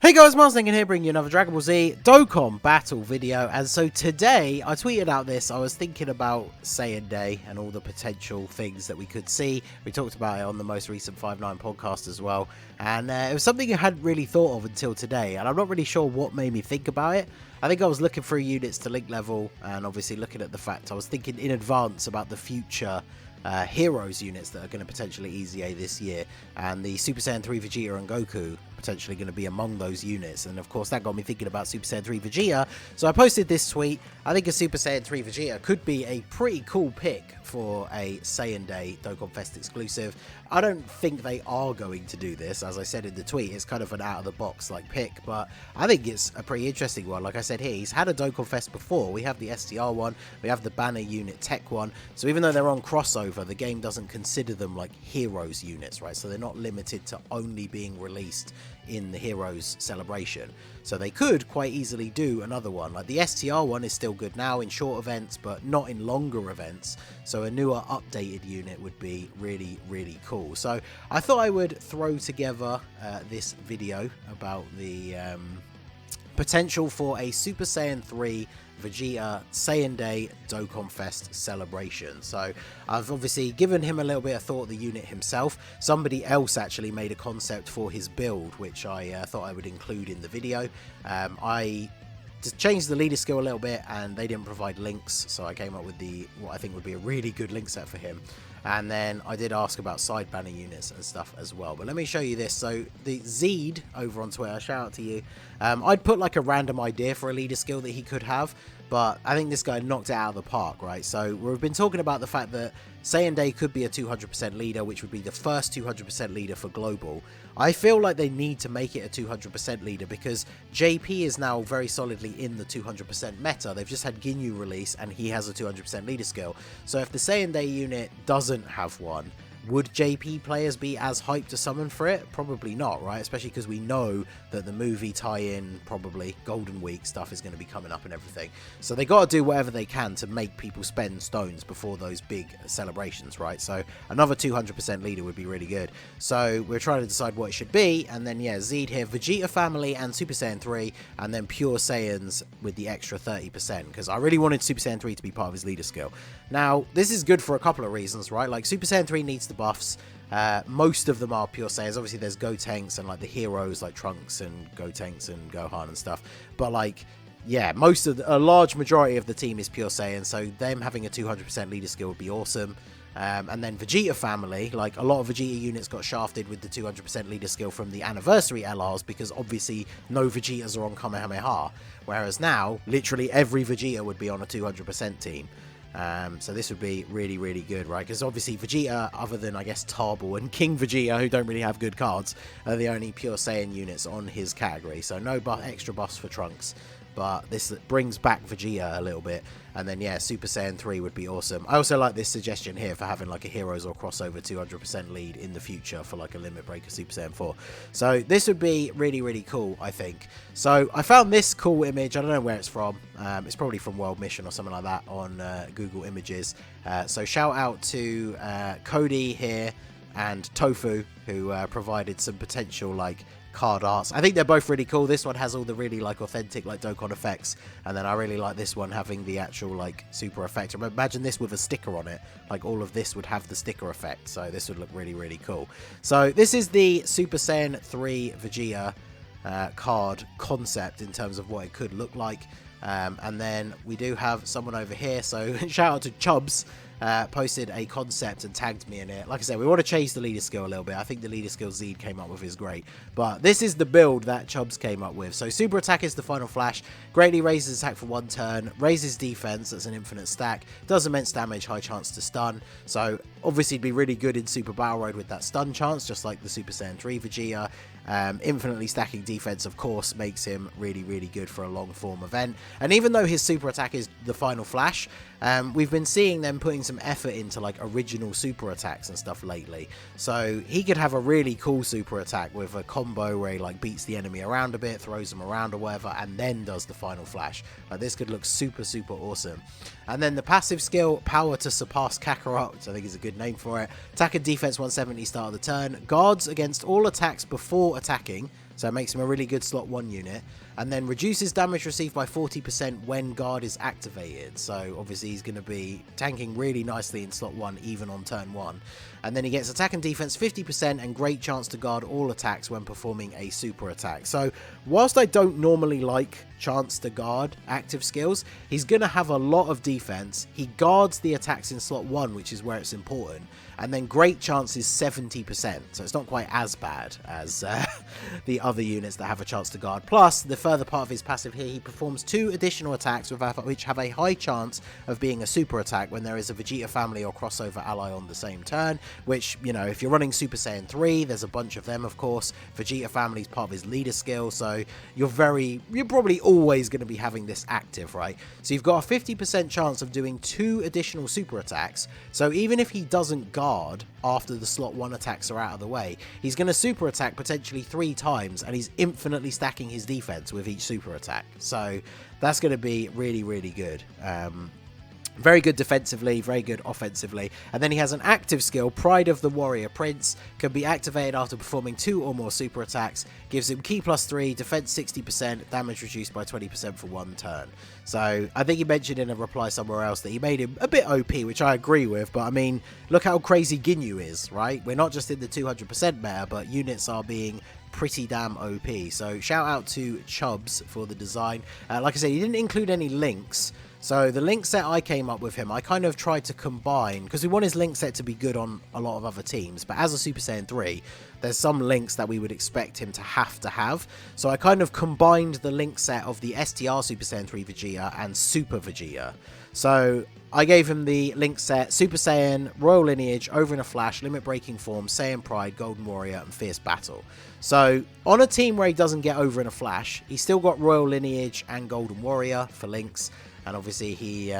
Hey guys, Mars Lincoln here, bringing you another Dragon Ball Z Dokkan battle video. And so today, I tweeted out this. I was thinking about Saiyan Day and all the potential things that we could see. We talked about it on the most recent 5-9 podcast as well. And it was something I hadn't really thought of until today. And I'm not really sure what made me think about it. I think I was looking through units to link level and obviously looking at the fact I was thinking in advance about the future Heroes units that are going to potentially EZA this year, and the Super Saiyan 3 Vegeta and Goku potentially going to be among those units. And of course that got me thinking about Super Saiyan 3 Vegeta, so I posted this tweet. I think a Super Saiyan 3 Vegeta could be a pretty cool pick for a Saiyan Day Dokkan Fest exclusive. I don't think they are going to do this. As I said in the tweet, it's kind of an out of the box like pick, but I think it's a pretty interesting one. Like I said here, he's had a Dokkan Fest before. We have the STR one, we have the banner unit tech one, so even though they're on crossover, the game doesn't consider them like Heroes units, right? So they're not limited to only being released in the Heroes celebration. So they could quite easily do another one. Like the STR one is still good now in short events, but not in longer events. So a newer updated unit would be really, really cool. So I thought I would throw together this video about the potential for a Super Saiyan 3 Vegeta Saiyan Day Dokkan Fest celebration. So I've obviously given him a little bit of thought, the unit himself. Somebody else actually made a concept for his build, which I thought I would include in the video. I just changed the leader skill a little bit and they didn't provide links, so I came up with what I think would be a really good link set for him. And then I did ask about side banner units and stuff as well. But let me show you this. So the Zed over on Twitter, shout out to you. I'd put like a random idea for a leader skill that he could have, but I think this guy knocked it out of the park, right? So we've been talking about the fact that Saiyan Day could be a 200% leader, which would be the first 200% leader for Global. I feel like they need to make it a 200% leader because JP is now very solidly in the 200% meta. They've just had Ginyu release and he has a 200% leader skill. So if the Saiyan Day unit doesn't have one, would JP players be as hyped to summon for it? Probably not, right? Especially because we know that the movie tie-in, probably Golden Week stuff, is going to be coming up and everything. So they got to do whatever they can to make people spend stones before those big celebrations, right? So another 200% leader would be really good. So we're trying to decide what it should be. And then, yeah, Zed here, Vegeta family and Super Saiyan 3, and then pure Saiyans with the extra 30%, because I really wanted Super Saiyan 3 to be part of his leader skill. Now, this is good for a couple of reasons, right? Like, Super Saiyan 3 needs the buffs. Most of them are pure Saiyans. Obviously there's Gotenks and like the heroes like Trunks and Gotenks and Gohan and stuff, but like, yeah, a large majority of the team is pure Saiyan, so them having a 200% leader skill would be awesome. And then Vegeta family, like a lot of Vegeta units got shafted with the 200% leader skill from the anniversary LRs because obviously no Vegetas are on Kamehameha, whereas now literally every Vegeta would be on a 200% team. So this would be really, really good, right? Because obviously Vegeta, other than I guess Tarbell and King Vegeta, who don't really have good cards, are the only pure Saiyan units on his category. So no extra buffs for Trunks, but this brings back Vegeta a little bit. And then, yeah, Super Saiyan 3 would be awesome. I also like this suggestion here for having like a Heroes or crossover 200% lead in the future for like a Limit Breaker Super Saiyan 4. So this would be really, really cool, I think. So I found this cool image. I don't know where it's from. It's probably from World Mission or something like that on Google Images. So shout out to Cody here and Tofu, who provided some potential like card arts. I think they're both really cool. This one has all the really like authentic like Dokkan effects, and then I really like this one having the actual like super effect. Imagine this with a sticker on it. Like all of this would have the sticker effect, so this would look really, really cool. So this is the Super Saiyan 3 Vegeta card concept in terms of what it could look like. And then we do have someone over here, so shout out to Chubbs, posted a concept and tagged me in it. Like I said, we want to chase the leader skill a little bit. I think the leader skill Zed came up with is great, but this is the build that Chubbs came up with. So super attack is the final flash, greatly raises attack for 1 turn, raises defense, that's an infinite stack, does immense damage, high chance to stun. So obviously it'd be really good in Super Battle Road with that stun chance, just like the Super Saiyan 3 Vegeta. Infinitely stacking defense, of course, makes him really, really good for a long form event. And even though his super attack is the final flash, we've been seeing them putting some effort into like original super attacks and stuff lately. So he could have a really cool super attack with a combo where he like beats the enemy around a bit, throws them around or whatever, and then does the final flash. Like this could look super, super awesome. And then the passive skill, Power to Surpass Kakarot, which I think is a good name for it. Attack and defense 170 start of the turn. Guards against all attacks before attacking. so it makes him a really good slot 1 unit, and then reduces damage received by 40% when guard is activated. So obviously he's going to be tanking really nicely in slot 1 even on turn 1. And then he gets attack and defense 50% and great chance to guard all attacks when performing a super attack. So whilst I don't normally like chance to guard active skills, he's going to have a lot of defense. He guards the attacks in slot 1, which is where it's important, and then great chance is 70%, so it's not quite as bad as the other units that have a chance to guard. Plus, the further part of his passive here, he performs 2 additional attacks which have a high chance of being a super attack when there is a Vegeta family or crossover ally on the same turn, which, you know, if you're running Super Saiyan 3, there's a bunch of them, of course. Vegeta family is part of his leader skill, so you're probably always going to be having this active, right? So you've got a 50% chance of doing 2 additional super attacks, so even if he doesn't guard after the slot 1 attacks are out of the way, he's going to super attack potentially 3 times, and he's infinitely stacking his defense with each super attack. So that's going to be really, really good. Very good defensively, very good offensively. And then he has an active skill, Pride of the Warrior Prince, can be activated after performing 2 or more super attacks, gives him Ki +3, defense 60%, damage reduced by 20% for 1 turn. So I think he mentioned in a reply somewhere else that he made him a bit OP, which I agree with, but I mean, look how crazy Ginyu is, right? We're not just in the 200% meta, but units are being pretty damn OP. So shout out to Chubbs for the design. Like I said, he didn't include any links. So the link set I came up with him, I kind of tried to combine, because we want his link set to be good on a lot of other teams, but as a Super Saiyan 3, there's some links that we would expect him to have. So I kind of combined the link set of the STR Super Saiyan 3 Vegeta and Super Vegeta. So I gave him the link set Super Saiyan, Royal Lineage, Over in a Flash, Limit Breaking Form, Saiyan Pride, Golden Warrior, and Fierce Battle. So on a team where he doesn't get Over in a Flash, he's still got Royal Lineage and Golden Warrior for links. And obviously he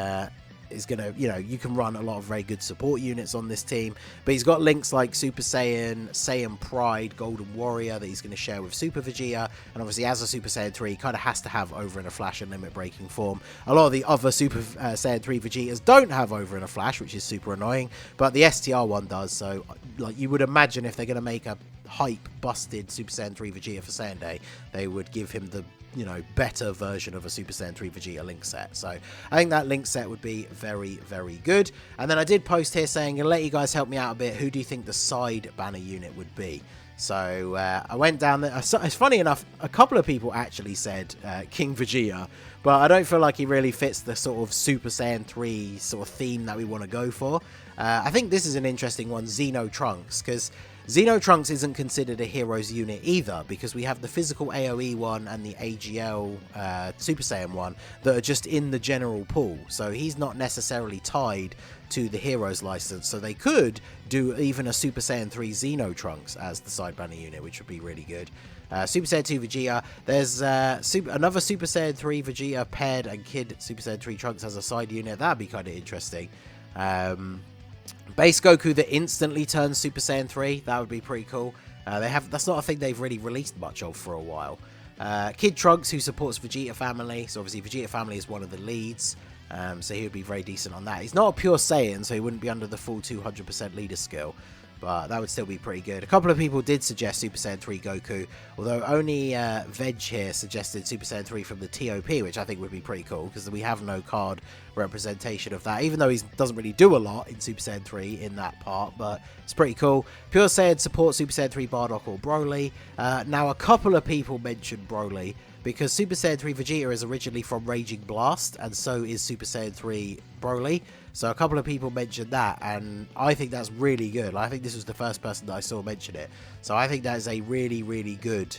is going to, you know, you can run a lot of very good support units on this team. But he's got links like Super Saiyan, Saiyan Pride, Golden Warrior that he's going to share with Super Vegeta. And obviously as a Super Saiyan 3, he kind of has to have Over in a Flash and Limit Breaking Form. A lot of the other Super Saiyan 3 Vegetas don't have Over in a Flash, which is super annoying. But the STR one does. So like you would imagine if they're going to make a hype busted Super Saiyan 3 Vegeta for Saiyan Day, they would give him the, you know, better version of a Super Saiyan 3 Vegeta link set. So I think that link set would be very, very good. And then I did post here saying, I'll let you guys help me out a bit. Who do you think the side banner unit would be? So I went down there. It's funny enough, a couple of people actually said King Vegeta, but I don't feel like he really fits the sort of Super Saiyan 3 sort of theme that we want to go for. I think this is an interesting one, Xeno Trunks, because Xeno Trunks isn't considered a heroes unit either, because we have the physical AoE one and the AGL Super Saiyan one that are just in the general pool, so he's not necessarily tied to the heroes license, so they could do even a Super Saiyan 3 Xeno Trunks as the side banner unit, which would be really good. Super Saiyan 2 Vegeta, there's another Super Saiyan 3 Vegeta paired and Kid Super Saiyan 3 Trunks as a side unit. That'd be kind of interesting. Base Goku that instantly turns Super Saiyan 3, that would be pretty cool. That's not a thing they've really released much of for a while. Kid Trunks, who supports Vegeta Family, so obviously Vegeta Family is one of the leads, so he would be very decent on that. He's not a pure Saiyan, so he wouldn't be under the full 200% leader skill, but that would still be pretty good. A couple of people did suggest Super Saiyan 3 Goku, although only Veg here suggested Super Saiyan 3 from the TOP, which I think would be pretty cool, because we have no card representation of that, even though he doesn't really do a lot in Super Saiyan 3 in that part, but it's pretty cool. Pure Saiyan support Super Saiyan 3 Bardock or Broly. Now, a couple of people mentioned Broly, because Super Saiyan 3 Vegeta is originally from Raging Blast, and so is Super Saiyan 3 Broly. So a couple of people mentioned that, and I think that's really good. I think this was the first person that I saw mention it. So I think that is a really, really good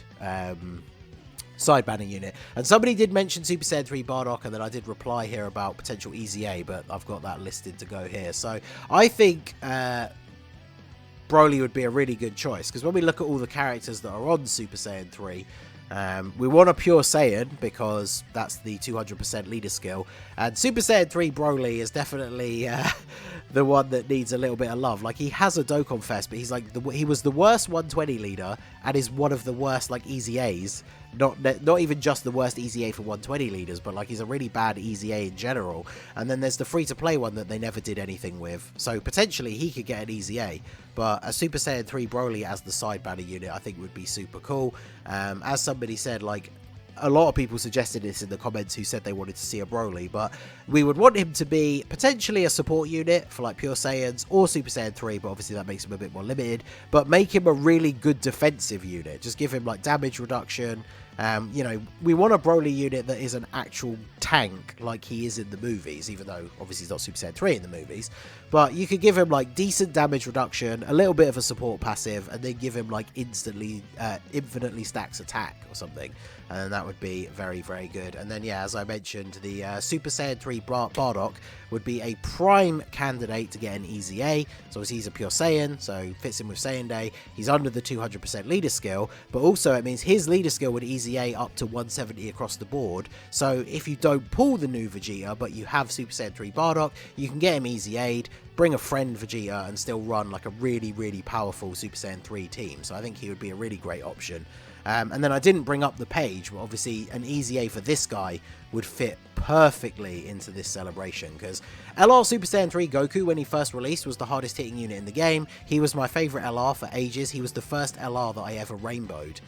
side banner unit. And somebody did mention Super Saiyan 3 Bardock, and then I did reply here about potential EZA, but I've got that listed to go here. So I think Broly would be a really good choice, because when we look at all the characters that are on Super Saiyan 3, we want a pure Saiyan, because that's the 200% leader skill, and Super Saiyan 3 Broly is definitely the one that needs a little bit of love. Like, he has a Dokkan Fest, but he's like he was the worst 120 leader and is one of the worst like EZAs not even just the worst EZA for 120 leaders, but like he's a really bad EZA in general. And then there's the free-to-play one that they never did anything with, so potentially he could get an EZA. But a Super Saiyan 3 Broly as the side banner unit I think would be super cool. As somebody said, like, a lot of people suggested this in the comments who said they wanted to see a Broly, but we would want him to be potentially a support unit for like Pure Saiyans or Super Saiyan 3, but obviously that makes him a bit more limited. But make him a really good defensive unit. Just give him like damage reduction. You know, we want a Broly unit that is an actual tank like he is in the movies, even though obviously he's not Super Saiyan 3 in the movies. But you could give him like decent damage reduction, a little bit of a support passive, and then give him like infinitely stacks attack or something. And that would be very, very good. And then, yeah, as I mentioned, the Super Saiyan 3 Bardock would be a prime candidate to get an EZA. So obviously he's a Pure Saiyan, so fits in with Saiyan Day. He's under the 200% leader skill, but also it means his leader skill would EZA up to 170 across the board. So if you don't pull the new Vegeta, but you have Super Saiyan 3 Bardock, you can get him EZA'd, bring a friend Vegeta, and still run like a really, really powerful Super Saiyan 3 team. So I think he would be a really great option. And then I didn't bring up the page, but obviously an EZA for this guy would fit perfectly into this celebration, because LR Super Saiyan 3 Goku, when he first released, was the hardest hitting unit in the game. He was my favourite LR for ages. He was the first LR that I ever rainbowed.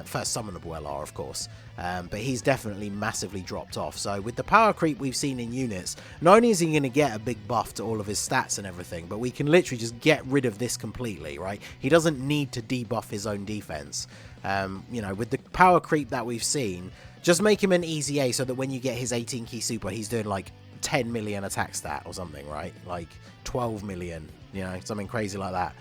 First summonable LR, of course, but he's definitely massively dropped off. So with the power creep we've seen in units, not only is he going to get a big buff to all of his stats and everything, but we can literally just get rid of this completely, right? He doesn't need to debuff his own defense. You know, with the power creep that we've seen, just make him an EZA so that when you get his 18 key super, he's doing like 10 million attack stat or something, right? Like 12 million, you know, something crazy like that.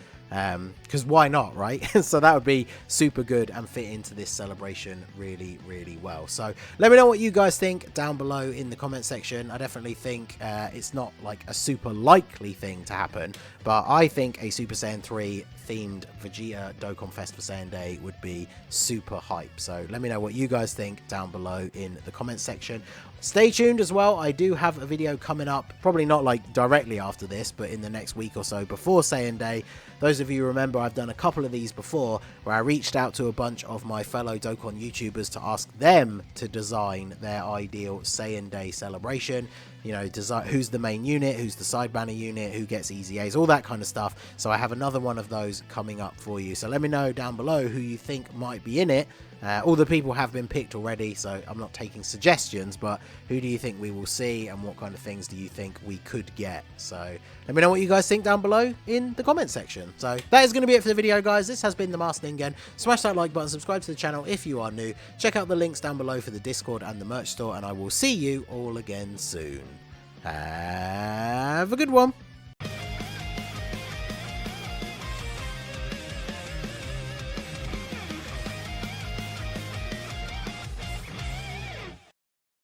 Because why not, right? So that would be super good and fit into this celebration really, really well. So let me know what you guys think down below in the comment section. I definitely think it's not like a super likely thing to happen, but I think a Super Saiyan 3 themed Vegeta Dokkan Fest for Saiyan Day would be super hype. So let me know what you guys think down below in the comment section. Stay tuned as well. I do have a video coming up, probably not like directly after this, but in the next week or so before Saiyan Day. Those of you who remember, I've done a couple of these before where I reached out to a bunch of my fellow Dokkan YouTubers to ask them to design their ideal Saiyan Day celebration. You know, who's the main unit, who's the side banner unit, who gets EZAs, all that kind of stuff. So I have another one of those coming up for you. So let me know down below who you think might be in it. All the people have been picked already, so I'm not taking suggestions, but who do you think we will see and what kind of things do you think we could get? So let me know what you guys think down below in the comment section. So that is going to be it for the video, guys. This has been the Master Ningen. Smash that like button, subscribe to the channel if you are new. Check out the links down below for the Discord and the merch store, and I will see you all again soon. Have a good one.